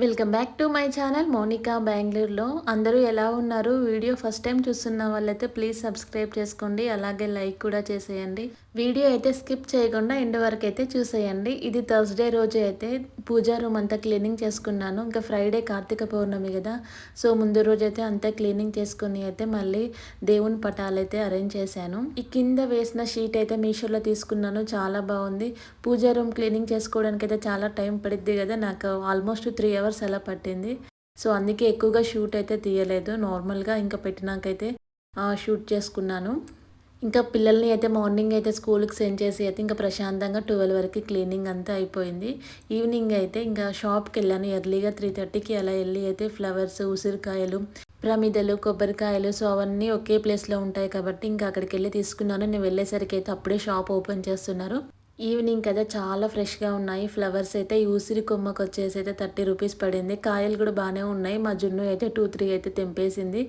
Welcome back to my channel Monika బెంగళూరులో. అందరూ ఎలా ఉన్నారు? వీడియో ఫస్ట్ టైం చూస్తున్న వాళ్ళైతే ప్లీజ్ సబ్స్క్రైబ్ చేసుకోండి, అలాగే లైక్ కూడా చేసేయండి. వీడియో అయితే స్కిప్ చేయకుండా ఎండ్ వరకు అయితే చూసేయండి. ఇది థర్స్డే రోజు అయితే పూజా రూమ్ అంతా క్లీనింగ్ చేసుకున్నాను. ఇంకా ఫ్రైడే కార్తీక పౌర్ణమి కదా, సో ముందు రోజు అయితే అంతా క్లీనింగ్ చేసుకుని అయితే మళ్ళీ దేవుని పటాలు అయితే అరేంజ్ చేశాను. ఈ కింద వేసిన షీట్ అయితే మీషోలో తీసుకున్నాను, చాలా బాగుంది. పూజా రూమ్ క్లీనింగ్ చేసుకోవడానికి అయితే చాలా టైం పడుద్ది కదా, నాకు ఆల్మోస్ట్ 3 అవర్స్ అలా పట్టింది. సో అందుకే ఎక్కువగా షూట్ అయితే తీయలేదు, నార్మల్గా ఇంకా పెట్టినాకైతే షూట్ చేసుకున్నాను. ఇంకా పిల్లల్ని అయితే మార్నింగ్ అయితే స్కూల్కి సెండ్ చేసి అయితే ఇంకా ప్రశాంతంగా 12 వరకు క్లీనింగ్ అంతా అయిపోయింది. ఈవినింగ్ అయితే ఇంకా షాప్కి వెళ్ళాను ఎర్లీగా 3:30కి అలా వెళ్ళి అయితే ఫ్లవర్స్, ఉసిరికాయలు, ప్రమిదలు, కొబ్బరికాయలు, సో అవన్నీ ఒకే ప్లేస్లో ఉంటాయి కాబట్టి ఇంకా అక్కడికి వెళ్ళి తీసుకున్నాను. నేను వెళ్ళేసరికి అయితే అప్పుడే షాప్ ఓపెన్ చేస్తున్నారు. ఈవినింగ్ కదా, చాలా ఫ్రెష్గా ఉన్నాయి ఫ్లవర్స్ అయితే. ఈ ఉసిరి కొమ్మకు వచ్చేసి అయితే 30 రూపీస్ పడింది. కాయలు కూడా బాగానే ఉన్నాయి. మా జున్ను అయితే 2-3 అయితే తెంపేసింది.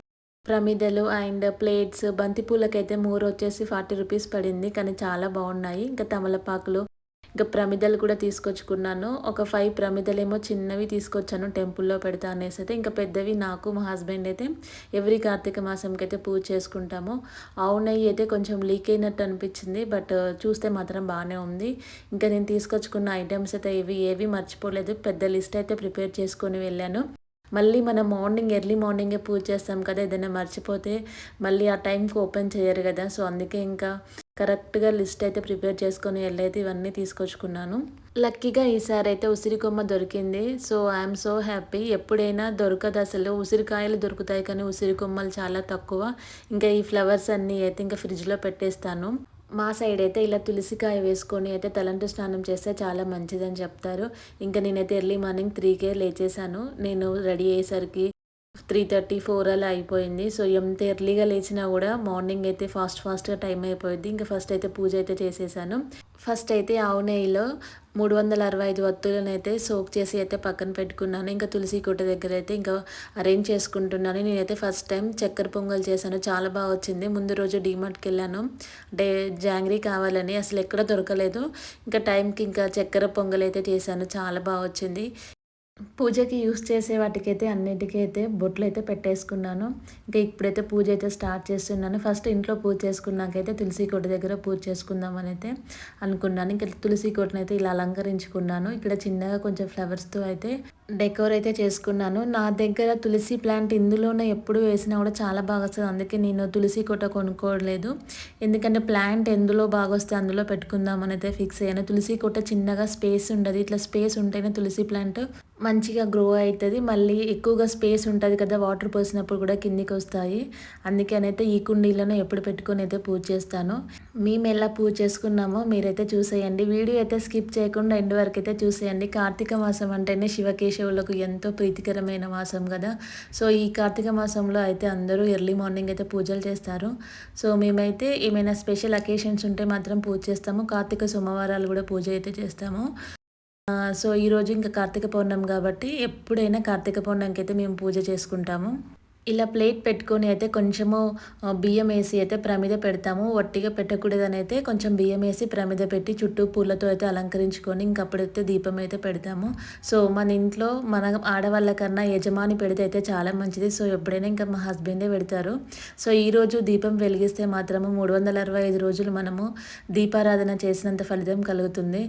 ప్రమిదలు అండ్ ప్లేట్స్, బంతిపూలకైతే మూర వచ్చేసి 40 రూపీస్ పడింది, కానీ చాలా బాగున్నాయి. ఇంకా తమలపాకులు, ఇంకా ప్రమిదలు కూడా తీసుకొచ్చుకున్నాను. ఒక 5 ప్రమిదలేమో చిన్నవి తీసుకొచ్చాను, టెంపుల్లో పెడతా అనేసి అయితే. ఇంకా పెద్దవి నాకు, మా హస్బెండ్ అయితే ఎవ్రీ కార్తీక మాసంకి అయితే పూజ చేసుకుంటాము. ఆవు నెయ్యి అయితే కొంచెం లీక్ అయినట్టు అనిపించింది, బట్ చూస్తే మాత్రం బాగానే ఉంది. ఇంకా నేను తీసుకొచ్చుకున్న ఐటమ్స్ అయితే ఏవి మర్చిపోలేదు. పెద్ద లిస్ట్ అయితే ప్రిపేర్ చేసుకొని వెళ్ళాను. మళ్ళీ మనం ఎర్లీ మార్నింగే పూజ చేస్తాం కదా, ఏదైనా మర్చిపోతే మళ్ళీ ఆ టైంకి ఓపెన్ చేయరు కదా, సో అందుకే ఇంకా కరెక్ట్గా లిస్ట్ అయితే ప్రిపేర్ చేసుకొని వెళ్ళైతే ఇవన్నీ తీసుకొచ్చుకున్నాను. లక్కీగా ఈసారి అయితే ఉసిరి కొమ్మ దొరికింది, సో ఐఎమ్ సో హ్యాపీ. ఎప్పుడైనా దొరకదు అసలు, ఉసిరికాయలు దొరుకుతాయి కానీ ఉసిరి కొమ్మలు చాలా తక్కువ. ఇంకా ఈ ఫ్లవర్స్ అన్నీ అయితే ఇంకా ఫ్రిడ్జ్లో పెట్టేస్తాను. మా సైడ్ అయితే ఇలా తులసికాయ వేసుకొని అయితే తలంటు స్నానం చేస్తే చాలా మంచిదని చెప్తారు. ఇంకా నేనైతే ఎర్లీ మార్నింగ్ 3కే లేచేసాను. నేను రెడీ అయ్యేసరికి 3:30, 4 అలా అయిపోయింది. సో ఎంత ఎర్లీగా లేచినా కూడా మార్నింగ్ అయితే ఫాస్ట్గా టైం అయిపోయింది. ఇంకా ఫస్ట్ అయితే పూజ అయితే చేసేసాను. ఫస్ట్ అయితే ఆవు నెయ్యిలో 365 వత్తులను అయితే సోక్ చేసి అయితే పక్కన పెట్టుకున్నాను. ఇంకా తులసి కోట దగ్గర అయితే ఇంకా అరేంజ్ చేసుకుంటున్నాను. నేనైతే ఫస్ట్ టైం చక్కెర పొంగల్ చేశాను, చాలా బాగా వచ్చింది. ముందు రోజు డీమార్ట్కి వెళ్ళాను, జాంగ్రీ కావాలని, అసలు ఎక్కడ దొరకలేదు. ఇంకా టైంకి ఇంకా చక్కెర పొంగల్ అయితే చేశాను, చాలా బాగా వచ్చింది. పూజకి యూస్ చేసే వాటికైతే అన్నిటికీ అయితే బొట్లు అయితే పెట్టేసుకున్నాను. ఇంకా ఇప్పుడైతే పూజ అయితే స్టార్ట్ చేస్తున్నాను. ఫస్ట్ ఇంట్లో పూజ చేసుకున్నాకైతే తులసి కోట దగ్గర పూజ చేసుకుందామని అయితే అనుకున్నాను. ఇంకా తులసి కోటను అయితే ఇలా అలంకరించుకున్నాను. ఇక్కడ చిన్నగా కొంచెం ఫ్లవర్స్తో అయితే డెకోర్ అయితే చేసుకున్నాను. నా దగ్గర తులసి ప్లాంట్ ఇందులోనే ఎప్పుడు వేసినా కూడా చాలా బాగా వస్తుంది, అందుకే నేను తులసి కోట కొనుక్కోలేదు. ఎందుకంటే ప్లాంట్ ఎందులో బాగా వస్తే అందులో పెట్టుకుందామని అయితే ఫిక్స్ అయ్యాను. తులసి కోట చిన్నగా స్పేస్ ఉండదు, ఇట్లా స్పేస్ ఉంటేనే తులసి ప్లాంట్ మంచిగా గ్రో అవుతుంది. మళ్ళీ ఎక్కువగా స్పేస్ ఉంటుంది కదా, వాటర్ పోసినప్పుడు కూడా కిందికి వస్తాయి. అందుకనైతే ఈ కుండీలోనే ఎప్పుడు పెట్టుకొని అయితే పూజ చేస్తాను. మేము ఎలా పూజ చేసుకున్నామో మీరైతే చూసేయండి. వీడియో అయితే స్కిప్ చేయకుండా ఎండ్ వరకు అయితే చూసేయండి. కార్తీక మాసం అంటేనే శివకేశవులకు ఎంతో ప్రీతికరమైన మాసం కదా, సో ఈ కార్తీక మాసంలో అయితే అందరూ ఎర్లీ మార్నింగ్ అయితే పూజలు చేస్తారు. సో మేమైతే ఏమైనా స్పెషల్ అకేషన్స్ ఉంటే మాత్రం పూజ చేస్తాము. కార్తీక సోమవారాలు కూడా పూజ అయితే చేస్తాము. సో ఈరోజు ఇంకా కార్తీక పౌర్ణమి కాబట్టి ఎప్పుడైనా కార్తీక పౌర్ణమికి అయితే మేము పూజ చేసుకుంటాము. ఇలా ప్లేట్ పెట్టుకొని అయితే కొంచెము బియ్యం వేసి అయితే ప్రమిద పెడతాము. వట్టిగా పెట్టకూడదని అయితే కొంచెం బియ్యం వేసి ప్రమిద పెట్టి చుట్టూ పూలతో అయితే అలంకరించుకొని ఇంకప్పుడైతే దీపం అయితే పెడతాము. సో మన ఇంట్లో మన ఆడవాళ్ళ కన్నా యజమాని పెడితే అయితే చాలా మంచిది. సో ఎప్పుడైనా ఇంకా మా హస్బెండే పెడతారు. సో ఈరోజు దీపం వెలిగిస్తే మాత్రము 365 రోజులు మనము దీపారాధన చేసినంత ఫలితం కలుగుతుంది.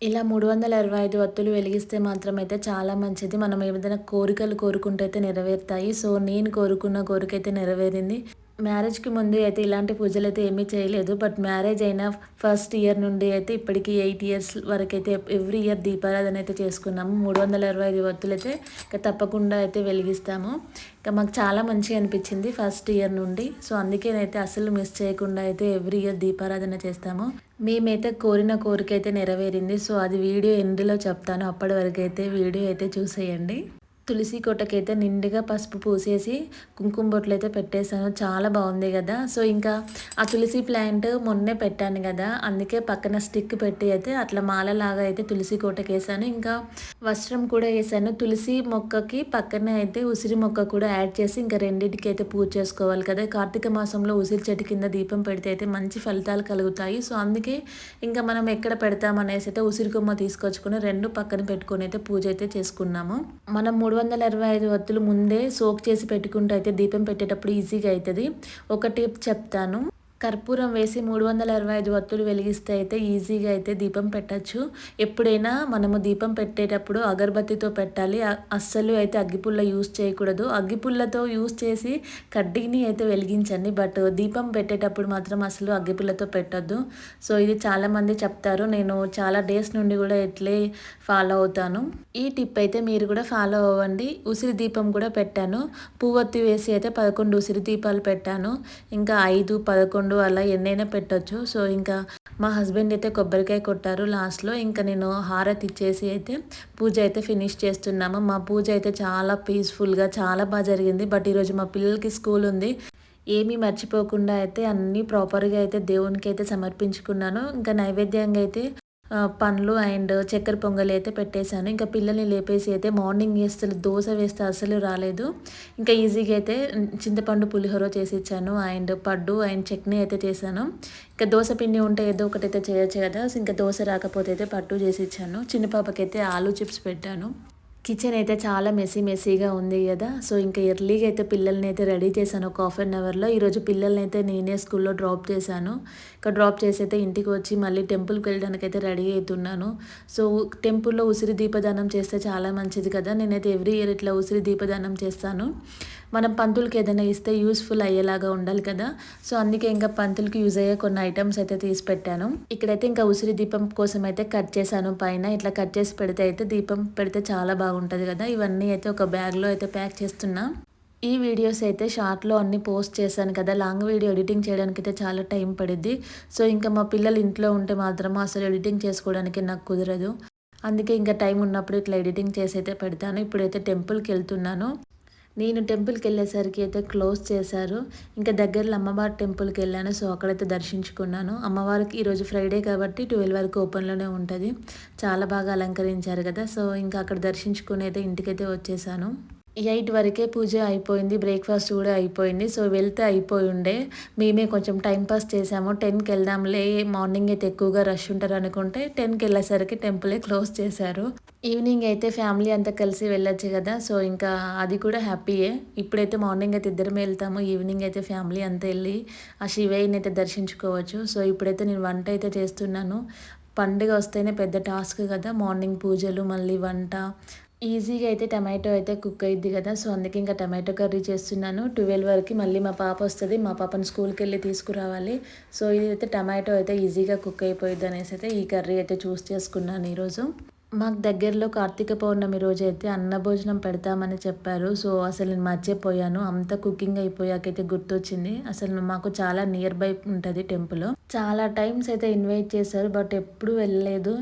ఇలా 365 వత్తులు వెలిగిస్తే మాత్రం అయితే చాలా మంచిది. మనం ఏదైనా కోరికలు కోరుకుంటే అయితే నెరవేరుతాయి. సో నేను కోరుకున్న కోరిక అయితే నెరవేరింది. మ్యారేజ్కి ముందు అయితే ఇలాంటి పూజలు అయితే ఏమీ చేయలేదు, బట్ మ్యారేజ్ అయిన ఫస్ట్ ఇయర్ నుండి అయితే ఇప్పటికీ 8 ఇయర్స్ వరకు అయితే ఎవ్రీ ఇయర్ దీపారాధన అయితే చేసుకున్నాము. 365 వత్తులు అయితే ఇంకా తప్పకుండా అయితే వెలిగిస్తాము. ఇంకా మాకు చాలా మంచిగా అనిపించింది ఫస్ట్ ఇయర్ నుండి. సో అందుకేనైతే అసలు మిస్ చేయకుండా అయితే ఎవ్రీ ఇయర్ దీపారాధన చేస్తాము. మేమైతే కోరిన కోరిక అయితే నెరవేరింది. సో అది వీడియో ఎండ్లో చెప్తాను, అప్పటి వరకు అయితే వీడియో అయితే చూసేయండి. తులసి కోటకైతే నిండుగా పసుపు పూసేసి కుంకుమ బొట్లు అయితే పెట్టేశాను. చాలా బాగుంది కదా. సో ఇంకా ఆ తులసి ప్లాంట్ మొన్నే పెట్టాను కదా, అందుకే పక్కన స్టిక్ పెట్టి అయితే అట్లా మాలలాగా అయితే తులసి కోటకి వేసాను. ఇంకా వస్త్రం కూడా వేసాను. తులసి మొక్కకి పక్కనే అయితే ఉసిరి మొక్క కూడా యాడ్ చేసి ఇంకా రెండింటికి అయితే పూజ చేసుకోవాలి కదా. కార్తీక మాసంలో ఉసిరి చెట్టు కింద దీపం పెడితే అయితే మంచి ఫలితాలు కలుగుతాయి. సో అందుకే ఇంకా మనం ఎక్కడ పెడతామనేసి అయితే ఉసిరి కొమ్మ తీసుకొచ్చుకొని రెండు పక్కన పెట్టుకొని అయితే పూజ అయితే చేసుకున్నాము. మనం 325 ఒత్తులు ముందే సోక్ చేసి పెట్టుకుంటే అయితే దీపం పెట్టేటప్పుడు ఈజీగా అవుతుంది. ఒక టిప్ చెప్తాను. కర్పూరం వేసి 325 ఒత్తులు వెలిగిస్తే అయితే ఈజీగా అయితే దీపం పెట్టచ్చు. ఎప్పుడైనా మనము దీపం పెట్టేటప్పుడు అగరబత్తితో పెట్టాలి. అస్సలు అయితే అగ్గిపుల్ల యూస్ చేయకూడదు. అగ్గిపుల్లతో యూస్ చేసి కడ్డీని అయితే వెలిగించండి. బట్ దీపం పెట్టేటప్పుడు మాత్రం అసలు అగ్గిపుల్లతో పెట్టొద్దు. సో ఇది చాలామంది చెప్తారు. నేను చాలా డేస్ నుండి కూడా ఇట్లే ఫాలో అవుతాను. ఈ టిప్ అయితే మీరు కూడా ఫాలో అవ్వండి. ఉసిరి దీపం కూడా పెట్టాను. పువ్వొత్తి వేసి అయితే 11 ఉసిరి దీపాలు పెట్టాను. ఇంకా 5, 11 అలా ఎన్నైనా పెట్టొచ్చు. సో ఇంకా మా హస్బెండ్ అయితే కొబ్బరికాయ కొట్టారు లాస్ట్లో. ఇంకా నేను హారతి ఇచ్చేసి అయితే పూజ అయితే ఫినిష్ చేస్తున్నాము. మా పూజ అయితే చాలా పీస్ఫుల్గా చాలా బాగా జరిగింది. బట్ ఈరోజు మా పిల్లలకి స్కూల్ ఉంది. ఏమీ మర్చిపోకుండా అయితే అన్నీ ప్రాపర్గా అయితే దేవునికి అయితే సమర్పించుకున్నాను. ఇంకా నైవేద్యంగా అయితే పండ్లు అండ్ చక్కెర పొంగలి అయితే పెట్టేశాను. ఇంకా పిల్లల్ని లేపేసి అయితే మార్నింగ్ అసలు దోశ వేస్తే అసలు రాలేదు. ఇంకా ఈజీగా అయితే చింతపండు పులిహోర చేసి ఇచ్చాను అండ్ పడ్డు అండ్ చట్నీ అయితే చేశాను. ఇంకా దోశ పిండి ఉంటే ఏదో ఒకటైతే చేయొచ్చు కదా. ఇంకా దోశ రాకపోతే అయితే పట్టు చేసి ఇచ్చాను. చిన్న పాపకైతే ఆలూ చిప్స్ పెట్టాను. కిచెన్ అయితే చాలా మెస్సీగా ఉంది కదా. సో ఇంకా ఎర్లీగా అయితే పిల్లల్ని అయితే రెడీ చేశాను ఒక హాఫ్ అన్ అవర్లో. ఈరోజు పిల్లల్ని అయితే నేనే స్కూల్లో డ్రాప్ చేశాను. ఇక్కడ డ్రాప్ చేసి అయితే ఇంటికి వచ్చి మళ్ళీ టెంపుల్కి వెళ్ళడానికి అయితే రెడీ అవుతున్నాను. సో టెంపుల్లో ఉసిరి దీపదానం చేస్తే చాలా మంచిది కదా. నేనైతే ఎవ్రీ ఇయర్ ఇట్లా ఉసిరి దీపదానం చేస్తాను. మనం పంతులకి ఏదైనా ఇస్తే యూస్ఫుల్ అయ్యేలాగా ఉండాలి కదా. సో అందుకే ఇంకా పంతులకి యూజ్ అయ్యే కొన్ని ఐటమ్స్ అయితే తీసి పెట్టాను. ఇక్కడైతే ఇంకా ఉసిరి దీపం కోసం అయితే కట్ చేశాను. పైన ఇట్లా కట్ చేసి పెడితే అయితే దీపం పెడితే చాలా బాగుంటుంది కదా. ఇవన్నీ అయితే ఒక బ్యాగ్లో అయితే ప్యాక్ చేస్తున్నా. ఈ వీడియోస్ అయితే షార్ట్లో అన్ని పోస్ట్ చేశాను కదా. లాంగ్ వీడియో ఎడిటింగ్ చేయడానికి అయితే చాలా టైం పడుద్ది. సో ఇంకా మా పిల్లలు ఇంట్లో ఉంటే మాత్రం అసలు ఎడిటింగ్ చేసుకోవడానికి నాకు కుదరదు. అందుకే ఇంకా టైం ఉన్నప్పుడు ఇట్లా ఎడిటింగ్ చేసి అయితే పెడతాను. ఇప్పుడైతే టెంపుల్కి వెళ్తున్నాను. నేను టెంపుల్కి వెళ్ళేసరికి అయితే క్లోజ్ చేశారు. ఇంకా దగ్గరలో అమ్మవారి టెంపుల్కి వెళ్ళాను. సో అక్కడైతే దర్శించుకున్నాను. అమ్మవారికి ఈరోజు ఫ్రైడే కాబట్టి 12 వరకు ఓపెన్లోనే ఉంటుంది. చాలా బాగా అలంకరించారు కదా. సో ఇంకా అక్కడ దర్శించుకుని అయితే ఇంటికైతే వచ్చేసాను. 8 వరకే పూజ అయిపోయింది. బ్రేక్ఫాస్ట్ కూడా అయిపోయింది. సో వెళ్తే అయిపోయి ఉండే. మేమే కొంచెం టైంపాస్ చేసాము. 10కి వెళ్దాంలే, మార్నింగ్ అయితే ఎక్కువగా రష్ ఉంటారు అనుకుంటే 10కి వెళ్ళేసరికి టెంపులే క్లోజ్ చేశారు. ఈవినింగ్ అయితే ఫ్యామిలీ అంతా కలిసి వెళ్ళొచ్చు కదా. సో ఇంకా అది కూడా హ్యాపీయే. ఇప్పుడైతే మార్నింగ్ అయితే ఇద్దరమే వెళ్తాము. ఈవినింగ్ అయితే ఫ్యామిలీ అంతా వెళ్ళి ఆ శివయ్యని అయితే దర్శించుకోవచ్చు. సో ఇప్పుడైతే నేను వంట అయితే చేస్తున్నాను. పండుగ వస్తేనే పెద్ద టాస్క్ కదా. మార్నింగ్ పూజలు మళ్ళీ వంట. ఈజీగా అయితే టమాటో అయితే కుక్ అయ్యిద్ది కదా. సో అందుకే ఇంకా టమాటో కర్రీ చేస్తున్నాను. 12 వరకు మళ్ళీ మా పాప వస్తుంది. మా పాపను స్కూల్కి వెళ్ళి తీసుకురావాలి. సో ఇది అయితే టమాటో అయితే ఈజీగా కుక్ అయిపోయిద్ది అనేసి అయితే ఈ కర్రీ అయితే చూస్ చేసుకున్నాను ఈరోజు. మాకు దగ్గరలో కార్తీక పౌర్ణమి రోజు అయితే అన్నభోజనం పెడతామని చెప్పారు. సో అసలు నేను మర్చిపోయాను. అంత కుకింగ్ అయిపోయాకైతే గుర్తొచ్చింది. అసలు మాకు చాలా నియర్ బై ఉంటుంది టెంపుల్. చాలా టైమ్స్ అయితే ఇన్వైట్ చేశారు. బట్ ఎప్పుడు వెళ్ళలేదు.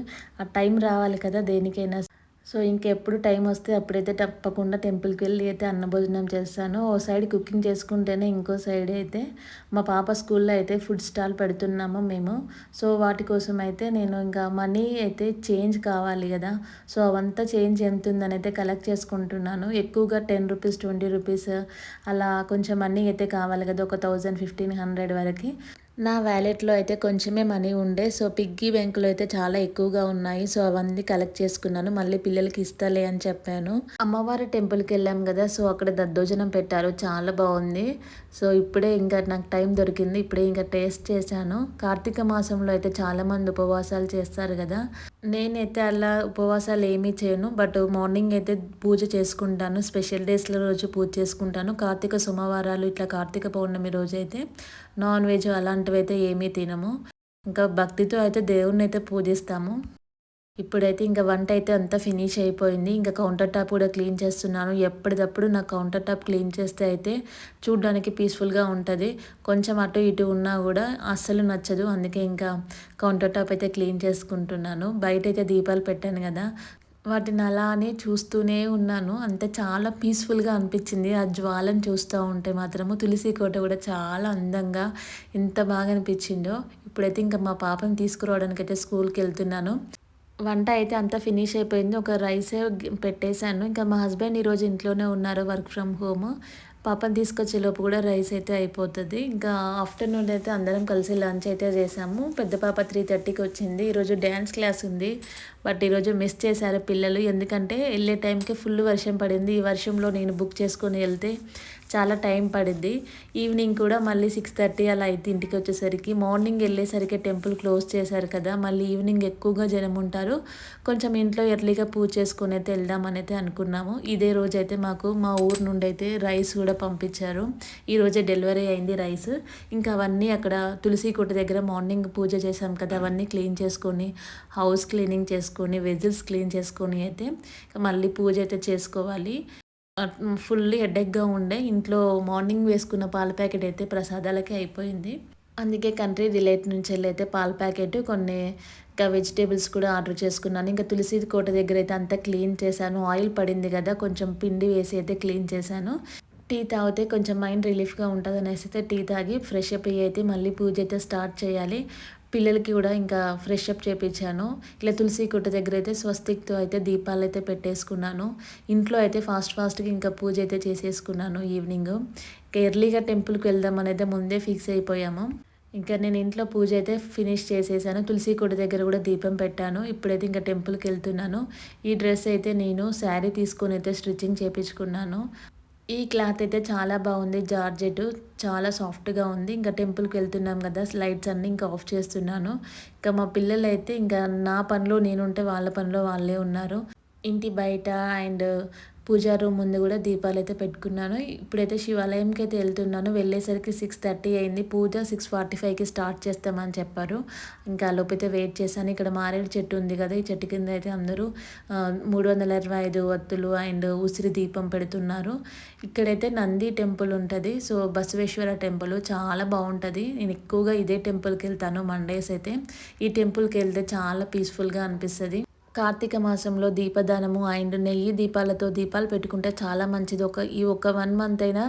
ఆ టైం రావాలి కదా దేనికైనా. సో ఇంకెప్పుడు టైం వస్తే అప్పుడైతే తప్పకుండా టెంపుల్కి వెళ్ళి అయితే అన్నభోజనం చేస్తాను. ఓ సైడ్ కుకింగ్ చేసుకుంటేనే ఇంకో సైడ్ అయితే మా పాప స్కూల్లో అయితే ఫుడ్ స్టాల్ పెడుతున్నాము మేము. సో వాటి కోసం అయితే నేను ఇంకా మనీ అయితే చేంజ్ కావాలి కదా. సో అవంతా చేంజ్ ఎంత ఉందని అయితే కలెక్ట్ చేసుకుంటున్నాను. ఎక్కువగా 10 రూపీస్ 20 రూపీస్ అలా కొంచెం మనీ అయితే కావాలి కదా. ఒక 1000-1500 వరకు. నా వ్యాలెట్లో అయితే కొంచెమే మనీ ఉండే. సో పిగ్గీ బ్యాంకులో అయితే చాలా ఎక్కువగా ఉన్నాయి. సో అవన్నీ కలెక్ట్ చేసుకున్నాను. మళ్ళీ పిల్లలకి ఇస్తాలే అని చెప్పాను. అమ్మవారి టెంపుల్కి వెళ్ళాం కదా. సో అక్కడ దద్దోజనం పెట్టారు. చాలా బాగుంది. సో ఇప్పుడే ఇంకా నాకు టైం దొరికింది. ఇప్పుడే ఇంకా టేస్ట్ చేశాను. కార్తీక మాసంలో అయితే చాలామంది ఉపవాసాలు చేస్తారు కదా. నేనైతే అలా ఉపవాసాలు ఏమీ చేయను. బట్ మార్నింగ్ అయితే పూజ చేసుకుంటాను. స్పెషల్ డేస్ల రోజు పూజ చేసుకుంటాను. కార్తీక సోమవారాలు ఇట్లా కార్తీక పౌర్ణమి రోజు అయితే నాన్ వెజ్ అలాంటివి అయితే ఏమీ తినము. ఇంకా భక్తితో అయితే దేవుణ్ణి అయితే పూజిస్తాము. ఇప్పుడైతే ఇంకా వంట అయితే అంతా ఫినిష్ అయిపోయింది. ఇంకా కౌంటర్ టాప్ కూడా క్లీన్ చేస్తున్నాను. ఎప్పటికప్పుడు నా కౌంటర్ టాప్ క్లీన్ చేస్తే అయితే చూడడానికి పీస్ఫుల్గా ఉంటుంది. కొంచెం అటు ఇటు ఉన్నా కూడా అస్సలు నచ్చదు. అందుకే ఇంకా కౌంటర్ టాప్ అయితే క్లీన్ చేసుకుంటున్నాను. బయట అయితే దీపాలు పెట్టాను కదా. వాటిని అలానే చూస్తూనే ఉన్నాను. అంతే చాలా పీస్‌ఫుల్‌గా అనిపించింది. ఆ జ్వాలను చూస్తూ ఉంటే మాత్రము. తులసి కోట కూడా చాలా అందంగా ఎంత బాగా అనిపించిందో. ఇప్పుడైతే ఇంకా మా పాపని తీసుకురావడానికైతే స్కూల్‌కెళ్తున్నాను. వంట అయితే అంతా ఫినిష్ అయిపోయింది. ఒక రైసే పెట్టేశాను. ఇంకా మా హస్బెండ్ ఈరోజు ఇంట్లోనే ఉన్నారు వర్క్ ఫ్రమ్ హోమ్. పాపని తీసుకొచ్చేలోపు కూడా రైస్ అయితే అయిపోతది. ఇంకా ఆఫ్టర్‌నూన్ అయితే అందరం కలిసి లంచ్ అయితే చేసాము. పెద్ద పాప 3:30కి వచ్చింది. ఈరోజు డాన్స్ క్లాస్ ఉంది. బట్ ఈరోజు మిస్ చేశారు పిల్లలు. ఎందుకంటే ఎళ్ళే టైంకి ఫుల్ వర్షం పడింది. ఈ వర్షంలో నేను బుక్ చేసుకొని ఎళ్తే చాలా టైం పడిద్ది. ఈవినింగ్ కూడా మళ్ళీ 6:30 అలా అయిద్ది ఇంటికి వచ్చేసరికి. మార్నింగ్ వెళ్ళేసరికి టెంపుల్ క్లోజ్ చేశారు కదా! మళ్ళీ ఈవినింగ్ ఎక్కువగా జనం ఉంటారు. కొంచెం ఇంట్లో ఎర్లీగా పూజ చేసుకొని అయితే వెళ్దామనైతే అనుకున్నాము. ఇదే రోజైతే మాకు మా ఊరు నుండి అయితే రైస్ కూడా పంపించారు. ఈరోజే డెలివరీ అయింది రైస్. ఇంకా అవన్నీ అక్కడ తులసి కోట దగ్గర మార్నింగ్ పూజ చేశాం కదా! అవన్నీ క్లీన్ చేసుకొని, హౌస్ క్లీనింగ్ చేసుకొని, వెజిల్స్ క్లీన్ చేసుకొని అయితే మళ్ళీ పూజ అయితే చేసుకోవాలి. ఫుల్లీ హెడేక్‌గా ఉండే. ఇంట్లో మార్నింగ్ వేసుకున్న పాల ప్యాకెట్ అయితే ప్రసాదాలకే అయిపోయింది. అందుకే కంట్రీ డిలైట్ నుంచెళ్ళైతే పాల ప్యాకెట్, కొన్ని ఇంకా వెజిటబుల్స్ కూడా ఆర్డర్ చేసుకున్నాను. ఇంకా తులసి కోట దగ్గర అయితే అంతా క్లీన్ చేశాను. ఆయిల్ పడింది కదా! కొంచెం పిండి వేసి అయితే క్లీన్ చేశాను. టీ తాగితే కొంచెం మైండ్ రిలీఫ్‌గా ఉంటదనేసి అయితే టీ తాగి ఫ్రెష్ అప్ అయ్యి అయితే మళ్ళీ పూజ అయితే స్టార్ట్ చేయాలి. పిల్లలకి కూడా ఇంకా ఫ్రెష్ అప్ చేపిచ్చాను. ఇలా తులసి కోట దగ్గర అయితే స్వస్తిక్‌తో అయితే దీపాలైతే పెట్టేసుకున్నాను. ఇంట్లో అయితే ఫాస్ట్‌గా ఇంకా పూజ అయితే చేసేసుకున్నాను ఈవినింగు. ఇంకా ఎర్లీగా టెంపుల్‌కి వెళ్దామనైతే ముందే ఫిక్స్ అయిపోయాము. ఇంకా నేను ఇంట్లో పూజ అయితే ఫినిష్ చేసేసాను. తులసి కోట దగ్గర కూడా దీపం పెట్టాను. ఇప్పుడైతే ఇంకా టెంపుల్‌కెళ్తున్నాను. ఈ డ్రెస్ అయితే నేను శారీ తీసుకొని అయితే స్టిచ్చింగ్ చేపించుకున్నాను. ఈ క్లాత్ అయితే చాలా బాగుంది. జార్జెట్ చాలా సాఫ్ట్‌గా ఉంది. ఇంకా టెంపుల్‌కి వెళ్తున్నాం కదా! లైట్స్ అన్నీ ఇంకా ఆఫ్ చేస్తున్నాను. ఇంకా మా పిల్లలైతే ఇంకా నా పనిలో నేనుంటే వాళ్ళ పనిలో వాళ్ళే ఉన్నారు. ఇంటి బయట అండ్ పూజా రూమ్ ముందు కూడా దీపాలైతే పెట్టుకున్నాను. ఇప్పుడైతే శివాలయంకైతే వెళ్తున్నాను. వెళ్ళేసరికి 6:30 అయింది. పూజ 6:45కి స్టార్ట్ చేస్తామని చెప్పారు. ఇంకా ఆలోపైతే వెయిట్ చేశాను. ఇక్కడ మారేడు చెట్టు ఉంది కదా! ఈ చెట్టు కింద అయితే అందరూ 325 ఒత్తులు అండ్ ఉసిరి దీపం పెడుతున్నారు. ఇక్కడైతే నంది టెంపుల్ ఉంటది. సో, బసవేశ్వర టెంపుల్ చాలా బావుంటది. నేను ఎక్కువగా ఇదే టెంపుల్‌కి వెళ్తాను మండేస్ అయితే. ఈ టెంపుల్‌కి వెళ్తే చాలా పీస్‌ఫుల్‌గా అనిపిస్తది. కార్తీక మాసంలో దీపదానము అండ్ నెయ్యి దీపాలతో దీపాలు పెట్టుకుంటే చాలా మంచిది. ఈ ఒక 1 మంత్ అయినా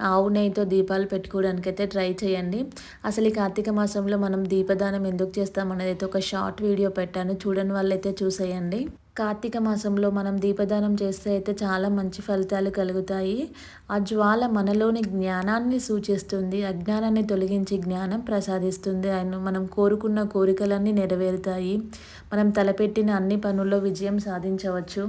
ఆవు నెయ్యితో దీపాలు పెట్టుకోవడానికైతే ట్రై చేయండి. అసలు ఈ కార్తీక మాసంలో మనం దీపదానం ఎందుకు చేస్తామనేదైతే ఒక షార్ట్ వీడియో పెట్టాను. చూడని వాళ్ళైతే చూసేయండి. కార్తీక మాసంలో మనం దీపదానం చేస్తే అయితే చాలా మంచి ఫలితాలు కలుగుతాయి. ఆ జ్వాల మనలోని జ్ఞానాన్ని సూచిస్తుంది. అజ్ఞానాన్ని తొలగించి జ్ఞానం ప్రసాదిస్తుంది. అండ్ మనం కోరుకున్న కోరికలన్నీ నెరవేరుతాయి. మనం తలపెట్టిన అన్ని పనుల్లో విజయం సాధించవచ్చు.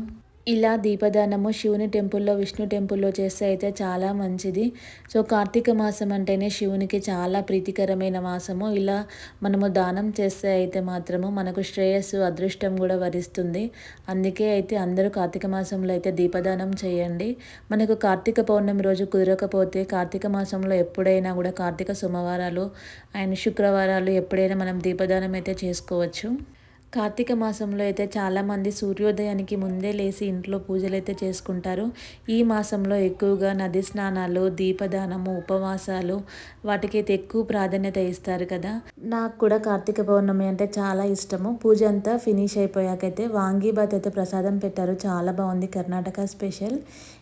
ఇలా దీపదానము శివుని టెంపుల్‌లో, విష్ణు టెంపుల్‌లో చేస్తే అయితే చాలా మంచిది. సో, కార్తీక మాసం అంటేనే శివునికి చాలా ప్రీతికరమైన మాసము. ఇలా మనము దానం చేస్తే అయితే మాత్రము మనకు శ్రేయస్సు, అదృష్టం కూడా వరిస్తుంది. అందుకే అయితే అందరూ కార్తీక మాసంలో అయితే దీపదానం చేయండి. మనకు కార్తీక పౌర్ణమి రోజు కుదరకపోతే కార్తీక మాసంలో ఎప్పుడైనా కూడా కార్తీక సోమవారాలు అండ్ శుక్రవారాలు ఎప్పుడైనా మనం దీపదానం అయితే చేసుకోవచ్చు. కార్తీక మాసంలో అయితే చాలామంది సూర్యోదయానికి ముందే లేసి ఇంట్లో పూజలైతే చేసుకుంటారు. ఈ మాసంలో ఎక్కువగా నది స్నానాలు, దీపదానము, ఉపవాసాలు వాటికైతే ఎక్కువ ప్రాధాన్యత ఇస్తారు కదా! నాకు కూడా కార్తీక పౌర్ణమి అంటే చాలా ఇష్టము. పూజ అంతా ఫినిష్ అయిపోయాకైతే వాంగీబాత్ అయితే ప్రసాదం పెట్టారు. చాలా బాగుంది, కర్ణాటక స్పెషల్.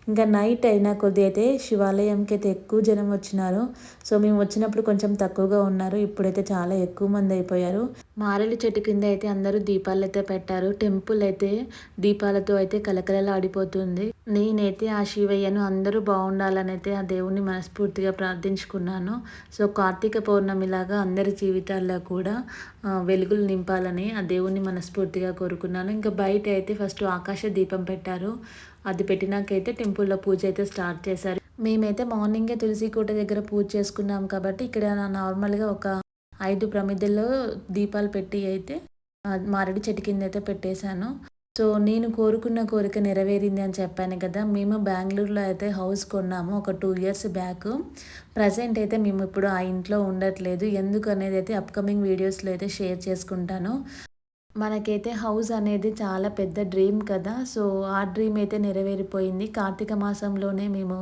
ఇంకా నైట్ అయినా కొద్ది అయితే శివాలయంకి అయితే ఎక్కువ జనం వచ్చినారు. సో, మేము వచ్చినప్పుడు కొంచెం తక్కువగా ఉన్నారు. ఇప్పుడైతే చాలా ఎక్కువ మంది అయిపోయారు. మారేడు చెట్టు కింద అయితే అందరూ దీపాలైతే పెట్టారు. టెంపుల్ అయితే దీపాలతో అయితే కలకలలాడిపోతుంది. నేనైతే ఆ శివయ్యను అందరూ బాగుండాలని అయితే ఆ దేవుణ్ణి మనస్ఫూర్తిగా ప్రార్థించుకున్నాను. సో, కార్తీక పౌర్ణమిలాగా అందరి జీవితాల్లో కూడా వెలుగులు నింపాలని ఆ దేవుణ్ణి మనస్ఫూర్తిగా కోరుకున్నాను. ఇంకా బయట అయితే ఫస్ట్ ఆకాశ దీపం పెట్టారు. అది పెట్టినాకైతే టెంపుల్లో పూజ అయితే స్టార్ట్ చేశారు. మేమైతే మార్నింగే తులసి కోట దగ్గర పూజ చేసుకున్నాం కాబట్టి ఇక్కడ నార్మల్‌గా ఒక 5 ప్రమిదల్లో దీపాలు పెట్టి అయితే మారేడు చెట్టు కింద అయితే పెట్టేశాను. సో, నేను కోరుకున్న కోరిక నెరవేరింది అని చెప్పాను కదా! మేము బెంగుళూరులో అయితే హౌస్ కొన్నాము ఒక 2 ఇయర్స్ బ్యాక్. ప్రెజెంట్ అయితే మేము ఇప్పుడు ఆ ఇంట్లో ఉండట్లేదు. ఎందుకు అనేది అయితే అప్‌కమింగ్ వీడియోస్‌లో అయితే షేర్ చేసుకుంటాను. మనకైతే హౌస్ అనేది చాలా పెద్ద డ్రీమ్ కదా! సో, ఆ డ్రీమ్ అయితే నెరవేరిపోయింది. కార్తీక మాసంలోనే మేము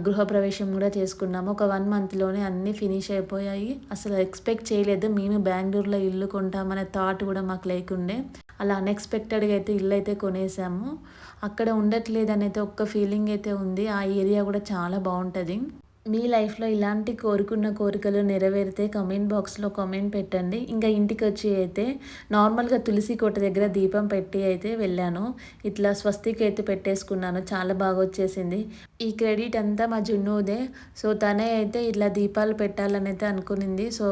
గృహప్రవేశం కూడా చేసుకున్నాము. ఒక 1 మంత్‌లోనే అన్నీ ఫినిష్ అయిపోయాయి. అసలు ఎక్స్‌పెక్ట్ చేయలేదు. మేము బెంగుళూరులో ఇల్లు కొంటామనే థాట్ కూడా మాకు లేకుండే. అలా అన్ఎక్స్పెక్టెడ్గా అయితే ఇల్లు అయితే కొనేసాము. అక్కడ ఉండట్లేదని అయితే ఒక్క ఫీలింగ్ అయితే ఉంది. ఆ ఏరియా కూడా చాలా బాగుంటుంది. మీ లైఫ్‌లో ఇలాంటి కోరుకున్న కోరికలు నెరవేరితే కామెంట్ బాక్స్‌లో కామెంట్ పెట్టండి. ఇంకా ఇంటికొచ్చి అయితే నార్మల్‌గా తులసి కోట దగ్గర దీపం పెట్టి అయితే వెళ్ళాను. ఇట్లా స్వస్తిక్ అయితే పెట్టేసుకున్నాను. చాలా బాగా వచ్చేసింది. ఈ క్రెడిట్ అంతా మా జున్నుదే. సో, తనే అయితే ఇట్లా దీపాలు పెట్టాలని అయితే అనుకునింది. సో,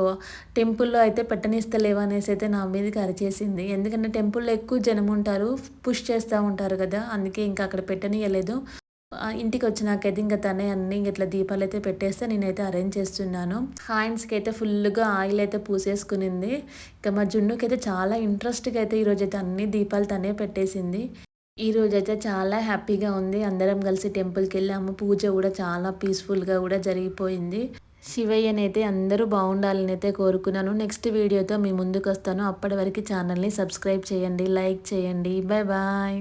టెంపుల్‌లో అయితే పెట్టనిస్తలేవు అనేసి అయితే నా మీదకి అరిచేసింది. ఎందుకంటే టెంపుల్‌లో ఎక్కువ జనం ఉంటారు. పుష్ చేస్తా ఉంటారు కదా! అందుకే ఇంకా అక్కడ పెట్టనీయలేదు. ఇంటికొచ్చినాకైతే ఇంక తనే అన్నీ ఇట్లా దీపాలైతే పెట్టేస్తే నేనైతే అరేంజ్ చేస్తున్నాను. హ్యాండ్స్‌కి అయితే ఫుల్లుగా ఆయిల్ అయితే పూసేసుకునింది. ఇక మా జున్నుకైతే చాలా ఇంట్రెస్ట్‌గా అయితే ఈరోజైతే అన్ని దీపాలు తనే పెట్టేసింది. ఈరోజైతే చాలా హ్యాపీగా ఉంది. అందరం కలిసి టెంపుల్‌కెళ్ళాము. పూజ కూడా చాలా పీస్‌ఫుల్‌గా కూడా జరిగిపోయింది. శివయ్యనైతే అందరూ బాగుండాలని అయితే కోరుకున్నాను. నెక్స్ట్ వీడియోతో మీ ముందుకొస్తాను. అప్పటి వరకు ఛానల్‌ని సబ్స్క్రైబ్ చేయండి, లైక్ చేయండి. Bye bye.